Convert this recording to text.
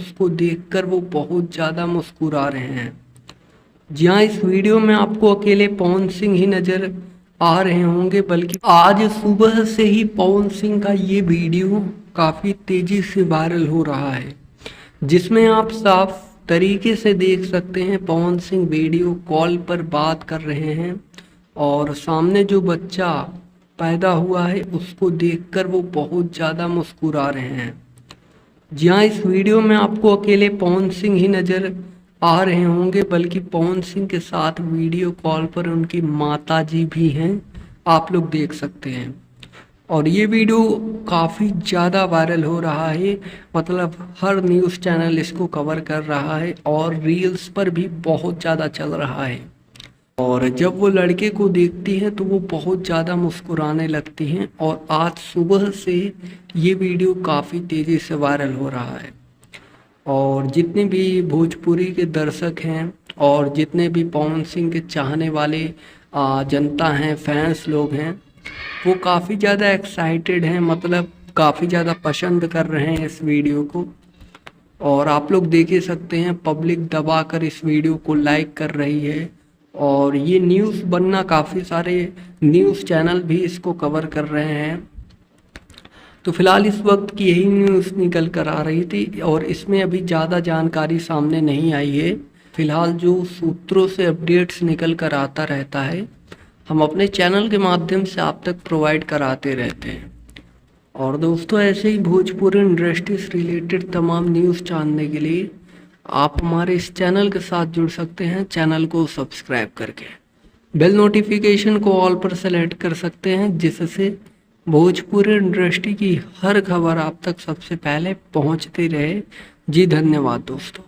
उसको देखकर वो बहुत ज़्यादा मुस्कुरा रहे हैं। जी हाँ, इस वीडियो में आपको अकेले पवन सिंह ही नज़र आ रहे होंगे, बल्कि आज सुबह से ही पवन सिंह का ये वीडियो काफ़ी तेज़ी से वायरल हो रहा है, जिसमें आप साफ तरीके से देख सकते हैं पवन सिंह वीडियो कॉल पर बात कर रहे हैं और सामने जो बच्चा पैदा हुआ है उसको देखकर वो बहुत ज़्यादा मुस्कुरा रहे हैं। जी हाँ, इस वीडियो में आपको अकेले पवन सिंह ही नज़र आ रहे होंगे, बल्कि पवन सिंह के साथ वीडियो कॉल पर उनकी माताजी भी हैं, आप लोग देख सकते हैं। और ये वीडियो काफ़ी ज़्यादा वायरल हो रहा है, मतलब हर न्यूज़ चैनल इसको कवर कर रहा है और रील्स पर भी बहुत ज़्यादा चल रहा है। और जब वो लड़के को देखती हैं तो वो बहुत ज़्यादा मुस्कुराने लगती हैं और आज सुबह से ये वीडियो काफ़ी तेज़ी से वायरल हो रहा है। और जितने भी भोजपुरी के दर्शक हैं और जितने भी पवन सिंह के चाहने वाले जनता हैं, फैंस लोग हैं, वो काफ़ी ज़्यादा एक्साइटेड हैं, मतलब काफ़ी ज़्यादा पसंद कर रहे हैं इस वीडियो को। और आप लोग देख ही सकते हैं पब्लिक दबाकर इस वीडियो को लाइक कर रही है और ये न्यूज़ बनना काफ़ी सारे न्यूज़ चैनल भी इसको कवर कर रहे हैं। तो फिलहाल इस वक्त की यही न्यूज़ निकल कर आ रही थी और इसमें अभी ज़्यादा जानकारी सामने नहीं आई है। फिलहाल जो सूत्रों से अपडेट्स निकल कर आता रहता है, हम अपने चैनल के माध्यम से आप तक प्रोवाइड कराते रहते हैं। और दोस्तों, ऐसे ही भोजपुरी इंडस्ट्री से रिलेटेड तमाम न्यूज़ जानने के लिए आप हमारे इस चैनल के साथ जुड़ सकते हैं, चैनल को सब्सक्राइब करके। बेल नोटिफिकेशन को ऑल पर सेलेक्ट कर सकते हैं, जिससे भोजपुरी इंडस्ट्री की हर खबर आप तक सबसे पहले पहुंचती रहे। जी धन्यवाद दोस्तों।